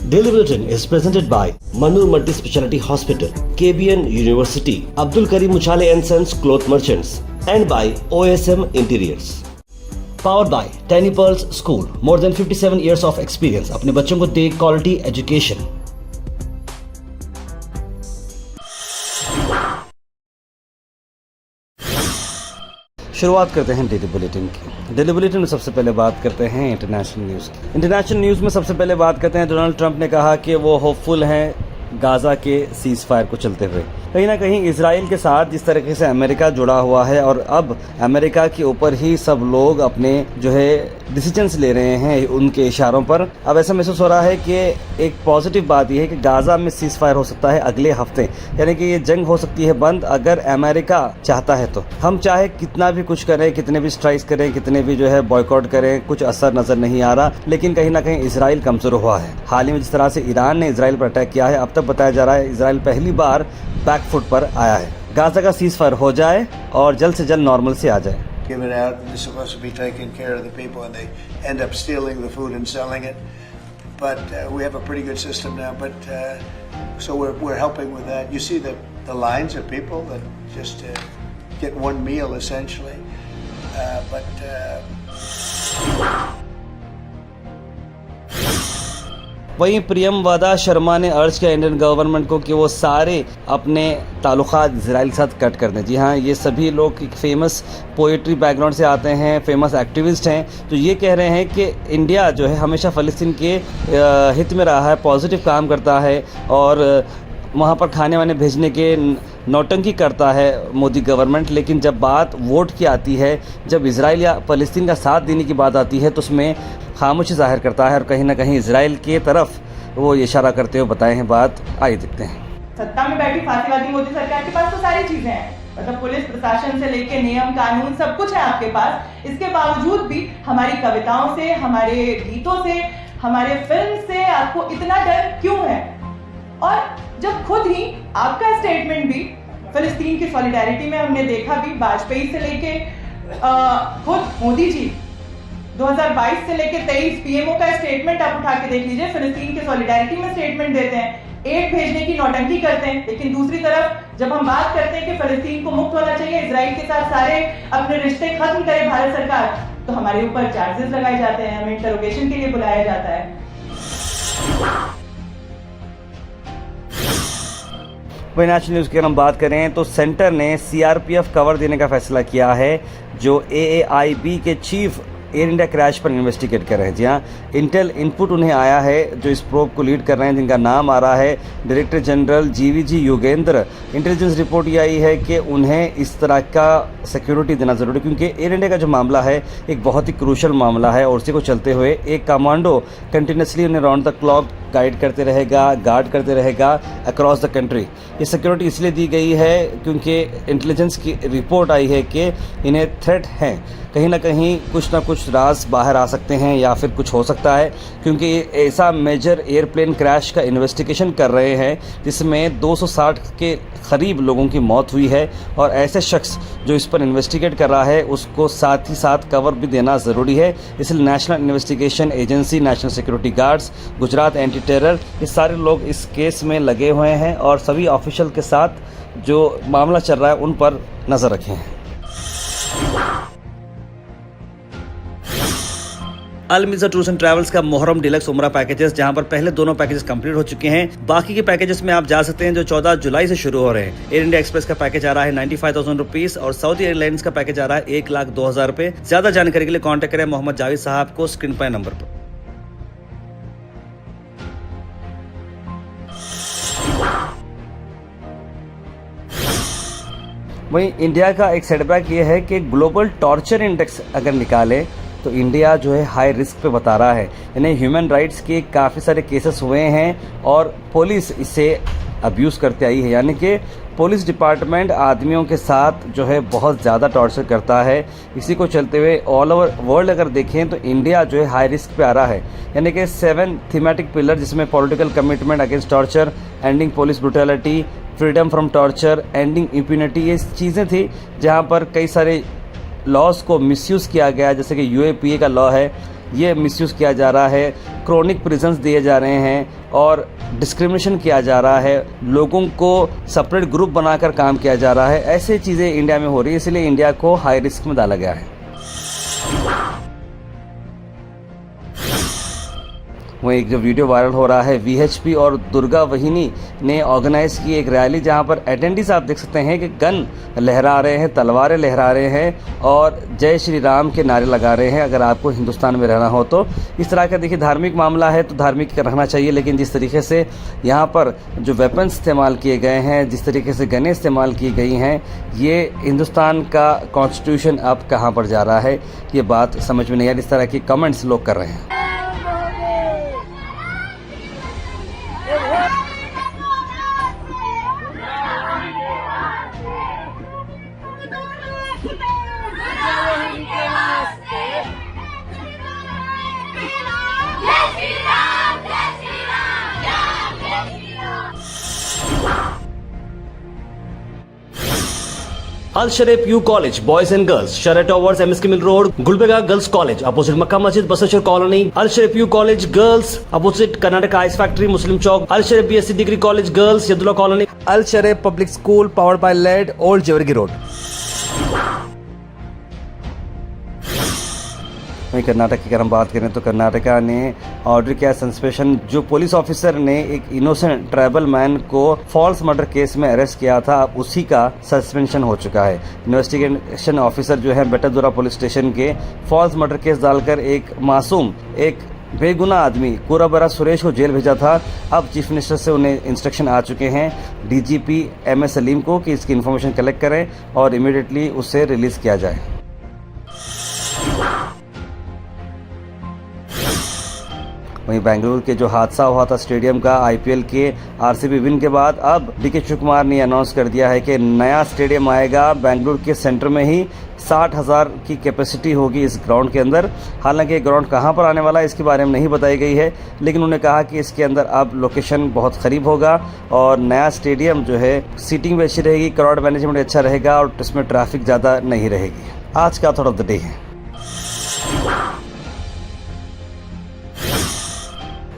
Daily Bulletin is presented by Manur Multi Speciality Hospital, KBN University, Abdul Karim Uchale and Sons Cloth Merchants, and by OSM Interiors. Powered by Tiny Pearls School, more than 57 years of experience. अपने बच्चों को दे quality education. शुरुआत करते हैं daily bulletin की। Daily bulletin में सबसे पहले बात करते हैं इंटरनेशनल न्यूज़ की। इंटरनेशनल न्यूज़ में सबसे पहले बात करते हैं डोनाल्ड ट्रंप ने कहा कि वो होपफुल हैं गाज़ा के सीज़ फायर को चलते हुए। कहीं ना कहीं इजराइल के साथ जिस तरीके से अमेरिका जुड़ा हुआ है और अब अमेरिका के ऊपर ही सब लोग अपने जो है डिसीजंस ले रहे हैं उनके इशारों पर, अब ऐसा महसूस हो रहा है कि एक पॉजिटिव बात यह है कि गाज़ा में सीज़ फायर हो सकता है अगले हफ्ते, यानी कि ये जंग हो सकती है बंद अगर अमेरिका चाहता है तो। हम चाहे कितना भी कुछ करें, कितने भी स्ट्राइक्स करें, कितने भी जो है बॉयकॉट करें, कुछ असर नज़र नहीं आ रहा, लेकिन कहीं ना कहीं इजराइल कमज़ोर हुआ है। हाल ही में जिस तरह से ईरान ने इजराइल पर अटैक किया है, अब तक बताया जा रहा है इजराइल पहली बार बैकफुट पर आया है। गाज़ा का सीज़ फायर हो जाए और जल्द से जल्द नॉर्मल से आ जाए। Give it out, and they're supposed to be taking care of the people, and they end up stealing the food and selling it. But we have a pretty good system now. But so we're helping with that. You see the lines of people that just get one meal essentially. वहीं प्रियमवदा शर्मा ने अर्ज किया Indian government को कि वो सारे अपने ताल्लुकात इजराइल के साथ कट कर दें। जी हाँ, ये सभी लोग एक फेमस पोइट्री बैकग्राउंड से आते हैं, फेमस एक्टिविस्ट हैं, तो ये कह रहे हैं कि इंडिया जो है हमेशा फ़लस्तीन के हित में रहा है, पॉजिटिव काम करता है और वहाँ पर खाने वाने भेजने के नौटंकी करता है मोदी गवर्नमेंट। लेकिन जब बात वोट की आती है, जब इजराइल या फ़लस्तीन का साथ देने की बात आती है, तो उसमें खामोशी जाहिर करता है और कहीं ना कहीं इजराइल के तरफ वो इशारा करते हुए बताए हैं बात। आइए देखते हैं। सत्ता में बैठी फांसीवादी मोदी सरकार के पास तो सारी चीजें हैं, मतलब पुलिस प्रशासन से लेके नियम कानून सब कुछ है आपके पास। इसके बावजूद भी हमारी कविताओं से, हमारे गीतों से, हमारे फिल्म से आपको इतना डर क्यों है? और जब खुद ही आपका स्टेटमेंट भी फिलिस्तीन की सॉलिडारिटी में हमने देखा भी, वाजपेयी से लेके खुद मोदी जी 2022 से लेके 23 पीएमओ का स्टेटमेंट आप उठा के देख लीजिए, फिलिस्तीन के सॉलिडारिटी में स्टेटमेंट देते हैं, एड भेजने की नौटंकी करते हैं। लेकिन दूसरी तरफ जब हम बात करते हैं कि फिलिस्तीन को मुक्त होना चाहिए, इजराइल के साथ सारे अपने रिश्ते खत्म करे भारत सरकार, तो हमारे ऊपर चार्जेस लगाए जाते हैं, हमें इंटरोगेशन के लिए बुलाया जाता है। वहीं नेशनल न्यूज़ की अगर हम बात करें तो सेंटर ने सीआरपीएफ कवर देने का फैसला किया है, जो एएआईबी के चीफ एयर इंडिया क्रैश पर इन्वेस्टिगेट कर रहे हैं। जी हाँ, इंटेल इनपुट उन्हें आया है जो इस प्रोब को लीड कर रहे हैं, जिनका नाम आ रहा है director general GVG Yogendra. Intelligence report ये आई है कि उन्हें इस तरह का सिक्योरिटी देना ज़रूरी है, क्योंकि एयर इंडिया का जो मामला है एक बहुत ही क्रूशल मामला है और उसी को चलते हुए एक कमांडो कंटिन्यूसली उन्हें राउंड द क्लॉक गाइड करते रहेगा, गार्ड करते रहेगा अक्रॉस द कंट्री। ये सिक्योरिटी इसलिए दी गई है क्योंकि इंटेलिजेंस की रिपोर्ट आई है कि इन्हें थ्रेट है, कहीं ना कहीं कुछ ना कुछ राज बाहर आ सकते हैं या फिर कुछ हो सकता है, क्योंकि ऐसा मेजर एयरप्लेन क्रैश का इन्वेस्टिगेशन कर रहे हैं जिसमें 260 के करीब लोगों की मौत हुई है और ऐसे शख्स जो इस पर इन्वेस्टिगेट कर रहा है उसको साथ ही साथ कवर भी देना ज़रूरी है। इसलिए national investigation agency, national security guards, Gujarat anti terror, ये सारे लोग इस केस में लगे हुए हैं और सभी ऑफिशियल के साथ जो मामला चल रहा है उन पर नज़र रखे हैं। अल मिर्जा टूर्स एंड ट्रैवल्स का मुहर्रम डिलक्स उमरा पैकेजेस, जहां पर पहले दोनों पैकेजेस कंप्लीट हो चुके हैं, बाकी के पैकेजेस में आप जा सकते हैं जो 14 जुलाई से शुरू हो रहे हैं। एयर इंडिया एक्सप्रेस का पैकेज आ रहा है 95,000 रुपीज और साउदी एयरलाइंस का पैकेज आ रहा है 1,02,000 रुपए। ज्यादा जानकारी के लिए कॉन्टेक्ट करें मोहम्मद जावेद साहब को स्क्रीन पर नंबर पर। वहीं इंडिया का एक सेटबैक ये है कि ग्लोबल टॉर्चर इंडेक्स अगर निकालें तो इंडिया जो है हाई रिस्क पे बता रहा है, यानी ह्यूमन राइट्स के काफ़ी सारे केसेस हुए हैं और पुलिस इसे अब्यूज़ करते आई है, यानी कि पुलिस डिपार्टमेंट आदमियों के साथ जो है बहुत ज़्यादा टॉर्चर करता है। इसी को चलते हुए ऑल ओवर वर्ल्ड अगर देखें तो इंडिया जो है हाई रिस्क पे आ रहा है, यानी कि 7 थीमेटिक पिलर जिसमें political commitment against torture, ending police brutality, freedom from torture, ending immunity, ये चीज़ें थी जहाँ पर कई सारे लॉज को मिसयूज़ किया गया, जैसे कि यूएपीए का लॉ है, ये मिसयूज़ किया जा रहा है, क्रोनिक प्रिजन्स दिए जा रहे हैं और डिस्क्रिमिनेशन किया जा रहा है, लोगों को सेपरेट ग्रुप बनाकर काम किया जा रहा है। ऐसी चीज़ें इंडिया में हो रही है, इसलिए इंडिया को हाई रिस्क में डाला गया है। वहीं एक जो वीडियो वायरल हो रहा है, वीएचपी और दुर्गा वहिनी ने ऑर्गेनाइज की एक रैली, जहां पर अटेंडीज आप देख सकते हैं कि गन लहरा रहे हैं, तलवारें लहरा रहे हैं और जय श्री राम के नारे लगा रहे हैं। अगर आपको हिंदुस्तान में रहना हो तो इस तरह का देखिए धार्मिक मामला है तो धार्मिक रहना चाहिए, लेकिन जिस तरीके से यहाँ पर जो वेपन्स इस्तेमाल किए गए हैं, जिस तरीके से गनें इस्तेमाल की गई हैं, ये हिंदुस्तान का कॉन्स्टिट्यूशन अब कहाँ पर जा रहा है, ये बात समझ में नहीं आ रही। इस तरह की कमेंट्स लोग कर रहे हैं। Al Sharif U college boys and girls, Sharat towers, MSK mill road, Gulbarga girls college opposite Makka Masjid, Basantar colony. Al Sharif U college girls opposite Karnataka ice factory, Muslim Chowk. Al Sharif BSc degree college girls, Yadulla colony. Al Sharif public school powered by Lead, old Jewargi road. वहीं कर्नाटक की अगर हम बात करें तो कर्नाटका ने order किया suspension. जो पुलिस ऑफिसर ने एक इनोसेंट ट्राइबल मैन को फॉल्स मर्डर केस में अरेस्ट किया था, उसी का सस्पेंशन हो चुका है। इन्वेस्टिगेशन ऑफिसर जो है बेटादुरा पुलिस स्टेशन के फॉल्स मर्डर केस डालकर एक मासूम, एक बेगुनाह आदमी कुराबरा सुरेश को जेल भेजा था। अब चीफ मिनिस्टर से उन्हें इंस्ट्रक्शन आ चुके हैं डीजीपी एमएस सलीम को कि इसकी इन्फॉर्मेशन कलेक्ट करें और इमीडिएटली उसे रिलीज किया जाए। वहीं बेंगलुरु के जो हादसा हुआ था स्टेडियम का आईपीएल के आरसीबी विन के बाद, अब डीके शिवकुमार ने अनाउंस कर दिया है कि नया स्टेडियम आएगा बेंगलुरु के सेंटर में ही। 60,000 की कैपेसिटी होगी इस ग्राउंड के अंदर। हालांकि ग्राउंड कहां पर आने वाला है इसके बारे में नहीं बताई गई है, लेकिन उन्होंने कहा कि इसके अंदर अब लोकेशन बहुत करीब होगा और नया स्टेडियम जो है सीटिंग भी अच्छी रहेगी, क्राउड मैनेजमेंट अच्छा रहेगा और इसमें ट्रैफिक ज़्यादा नहीं रहेगी। आज का थॉट ऑफ द डे है।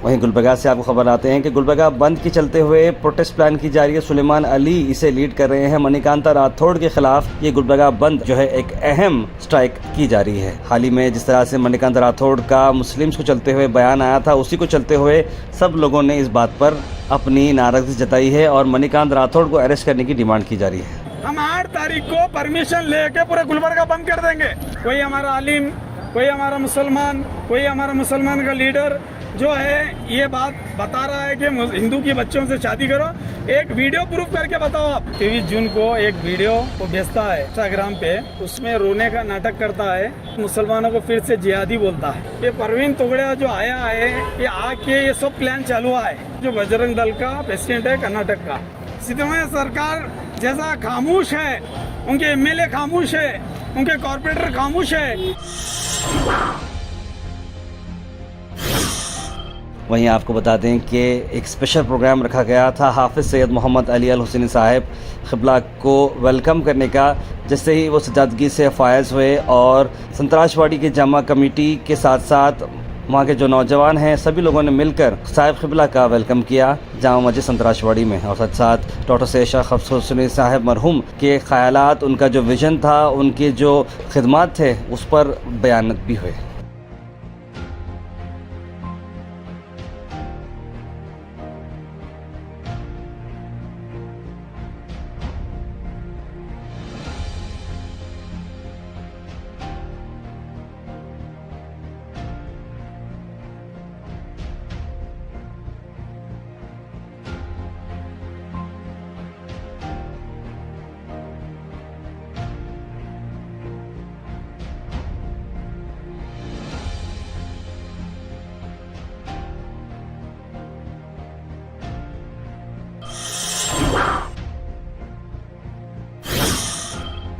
वहीं गुलबर्गा से आपको खबर आते हैं कि गुलबर्गा बंद के चलते हुए प्रोटेस्ट प्लान की जा रही है। सुलेमान अली इसे लीड कर रहे हैं। मणिकांता राठौड़ के खिलाफ ये गुलबर्गा बंद जो है एक अहम स्ट्राइक की जा रही है। हाल ही में जिस तरह से मणिकांता राठौड़ का मुस्लिम्स को चलते हुए बयान आया था, उसी को चलते हुए सब लोगों ने इस बात पर अपनी नाराजगी जताई है और मणिकांत राठौड़ को अरेस्ट करने की डिमांड की जा रही है। हम 8 तारीख को परमिशन लेके पूरे गुलबर्गा बंद कर देंगे। कोई हमारा आलिम, कोई हमारा मुसलमान का लीडर जो है ये बात बता रहा है कि हिंदू की बच्चों से शादी करो, एक वीडियो प्रूफ करके बताओ आप। 23 जून को एक वीडियो वो भेजता है इंस्टाग्राम पे, उसमें रोने का नाटक करता है, मुसलमानों को फिर से जिहादी बोलता है। ये परवीन तोगड़िया जो आया है, ये आके ये सब प्लान चालू है। जो बजरंग दल का प्रेसिडेंट है कर्नाटक का, सिद्धरामैया सरकार जैसा खामोश है, उनके एमएलए खामोश है, उनके कॉर्पोरेटर खामोश है। वहीं आपको बता दें कि एक स्पेशल प्रोग्राम रखा गया था हाफिज़ सैयद मोहम्मद अली अल हुसैनी साहब क़िबला को वेलकम करने का। जैसे ही वो सजादगी से फायज़ हुए और संतराशवाड़ी के जामा कमेटी के साथ साथ वहाँ के जो नौजवान हैं सभी लोगों ने मिलकर साहिब क़िबला का वेलकम किया जामा मस्जिद संतराशवाड़ी में। और साथ साथ डॉक्टर सैयद शाह हफ्स हुसैनी साहब मरहूम के ख़यालात, उनका जो विज़न था, उनके जो खिदमात थे, उस पर बयानत भी हुए।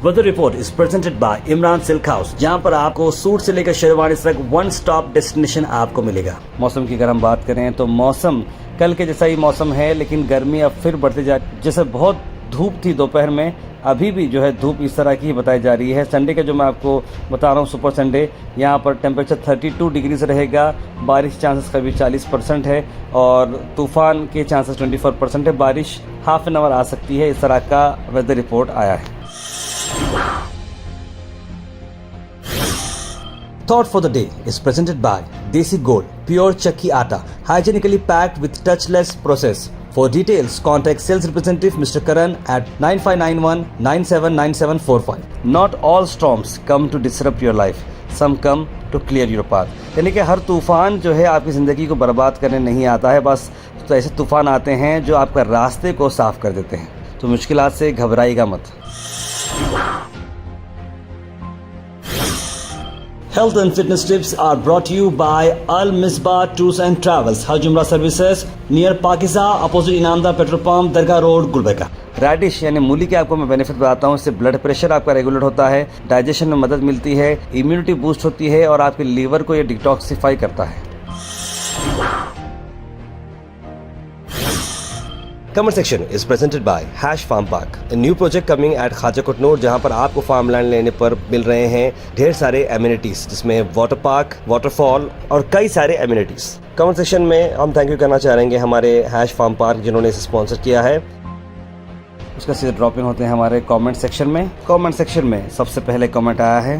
Weather report is presented by Imran silk house, जहां पर आपको सूट से लेकर शेरवानी तक वन स्टॉप डेस्टिनेशन आपको मिलेगा। मौसम की अगर हम बात करें तो मौसम कल के जैसा ही मौसम है, लेकिन गर्मी अब फिर बढ़ती जा, जैसे बहुत धूप थी दोपहर में, अभी भी जो है धूप इस तरह की ही बताई जा रही है। संडे का जो मैं आपको बता रहा हूँ सुपर संडे, यहाँ पर टेम्परेचर 32 डिग्रीज रहेगा, बारिश चांसेस करीब 40% है और तूफ़ान के चांसेस 24% है। बारिश हाफ एन आवर आ सकती है, इस तरह का वेदर रिपोर्ट आया है। Thought for the day is presented by Desi Gold, pure chakki atta, hygienically packed with touchless process. For details, contact sales representative Mr. Karan at 9591 979745. Not all storms come to disrupt your life. Some come to clear your path. यानी कि हर तूफ़ान जो है आपकी ज़िंदगी को बर्बाद करने नहीं आता है, बस तो ऐसे तूफ़ान आते हैं जो आपका रास्ते को साफ़ कर देते हैं। तो मुश्किलात से घबराइएगा मत। Health and fitness tips are brought to you by Al Misbah Tours and Travels, Hajj Umrah Services, near Pakiza, opposite Inamda Petrol Pump, Dargah Road, Gulbarga. Radish यानी मूली के आपको मैं बेनिफिट बताता हूँ। इससे ब्लड प्रेशर आपका रेगुलेट होता है, डाइजेशन में मदद मिलती है, इम्यूनिटी बूस्ट होती है और आपके लीवर को ये डिटॉक्सिफाई करता है। Comment section is presented by Hash Farm Park, a new project coming at Khaja Kotnoor, जहां पर आपको फार्म लैंड लेने पर मिल रहे हैं ढेर सारे एमिनिटीज, जिसमें वाटर पार्क, वाटरफॉल और कई सारे एमिनिटीज। कमेंट सेक्शन में हम थैंक यू करना चाहेंगे हमारे हैश फार्म पार्क जिन्होंने इसे स्पॉन्सर किया है। उसका सीधे ड्रॉप इन होते हैं हमारे कमेंट सेक्शन में। कमेंट सेक्शन में सबसे पहले कमेंट आया है,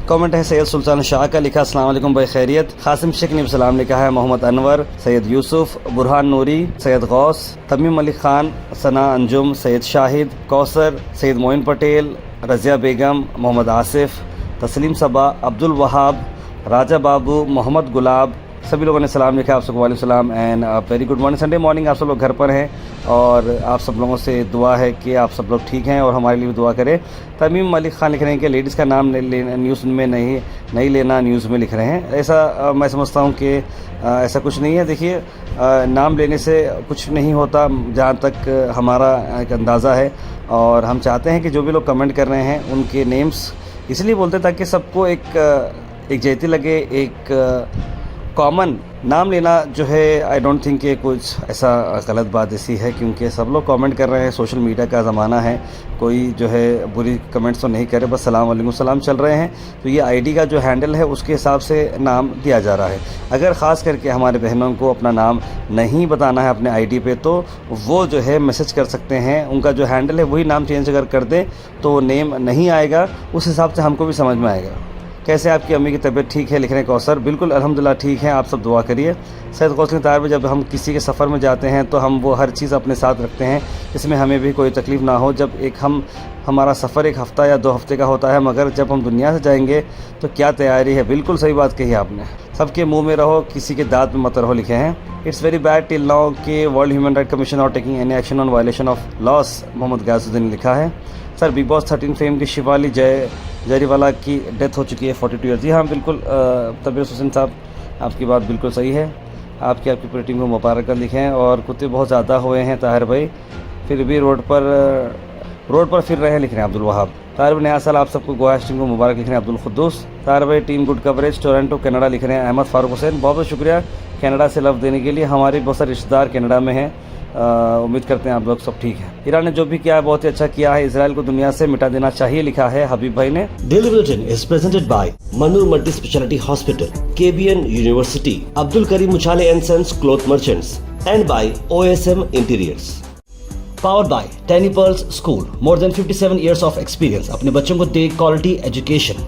कमेंट है सैयद सुल्तान शाह का, लिखा अस्सलाम वालेकुम भाई खैरियत। कासिम शेख ने सलाम लिखा है, मोहम्मद अनवर, सैयद यूसुफ, बुरहान नूरी, सैयद गौस, तमीम अली खान, सना अंजुम, सैयद शाहिद, कौसर, सैयद मोइन पटेल, रज़िया बेगम, मोहम्मद आसिफ, तस्लीम सबा, अब्दुल वहाब, राजा बाबू, मोहम्मद गुलाब, सभी लोगों ने सलाम लिखा। आप सबको वालेकुम सलाम and very good morning. Sunday morning आप सब लोग घर पर हैं और आप सब लोगों से दुआ है कि आप सब लोग ठीक हैं और हमारे लिए भी दुआ करें। तमीम मलिक खान लिख रहे हैं कि लेडीज़ का नाम न्यूज़ में नहीं लेना, न्यूज़ में लिख रहे हैं। ऐसा मैं समझता हूँ कि ऐसा कुछ नहीं है। देखिए, नाम लेने से कुछ नहीं होता जहाँ तक हमारा एक अंदाज़ा है, और हम चाहते हैं कि जो भी लोग कमेंट कर रहे हैं उनके नेम्स इसलिए बोलते हैं ताकि सबको एक जैती लगे, एक कॉमन नाम लेना जो है आई डोंट थिंक कि कुछ ऐसा गलत बात ऐसी है, क्योंकि सब लोग कमेंट कर रहे हैं। सोशल मीडिया का ज़माना है, कोई जो है बुरी कमेंट्स तो नहीं करे, बस सलाम वालेकुम सलाम चल रहे हैं। तो ये आईडी का जो हैंडल है उसके हिसाब से नाम दिया जा रहा है। अगर ख़ास करके हमारे बहनों को अपना नाम नहीं बताना है अपने आईडी पे, तो वो जो है मैसेज कर सकते हैं। उनका जो हैंडल है वही नाम चेंज अगर कर दें तो नेम नहीं आएगा, उस हिसाब से हमको भी समझ में आएगा। कैसे आपकी अम्मी की तबीयत ठीक है, लिख रहे हैं कौसर। बिल्कुल अल्हम्दुलिल्लाह ठीक है, आप सब दुआ करिए। सैयद कौसर तार में जब हम किसी के सफ़र में जाते हैं तो हम वो हर चीज़ अपने साथ रखते हैं जिसमें हमें भी कोई तकलीफ़ ना हो। जब हमारा सफ़र 1 हफ़्ता या 2 हफ़्ते का होता है, मगर जब हम दुनिया से जाएंगे तो क्या तैयारी है। बिल्कुल सही बात कही आपने। सबके मुँह में रहो, किसी के दांत में मत रहो, लिखे हैं। It's very bad till now कि वर्ल्ड ह्यूमन राइट कमीशन और taking any action on violation of laws, Mohammad Ghiyasuddin ने लिखा है। सर, बिग बॉस 13 फेम की शिवाली जयरीवाला की डेथ हो चुकी है 42 ईयर। जी हाँ, बिल्कुल तबीर हुसैन साहब, आपकी बात बिल्कुल सही है। आपकी पूरी टीम को मुबारक लिखें। और कुत्ते बहुत ज़्यादा हुए हैं ताहिर भाई, फिर भी रोड पर फिर रहे हैं, लिख रहे हैं अब्दुल वहाब। ताहिर भाई, नया साल आप सबको गोवा टीम को मुबारक, लिख रहे हैं अब्दुल खुद्दूस। ताहिर भाई, team good coverage, Toronto Canada, लिख रहे हैं अहमद फारूक हुसैन। बहुत बहुत शुक्रिया कनाडा से लव देने के लिए। हमारे बहुत सारे रिश्तेदार कनाडा में हैं, उम्मीद करते हैं आप लोग सब ठीक है। ईरान ने जो भी किया है बहुत ही अच्छा किया है, इसराइल को दुनिया से मिटा देना चाहिए, लिखा है हबीब भाई ने। Daily Bulletin is presented by Manur Multi Speciality Hospital, KBN University, Abdul Karim Muchale and Sons Cloth Merchants, and by OSM Interiors. Powered by Tiny Pearls School, more than 57 years of experience. अपने बच्चों को दे quality education.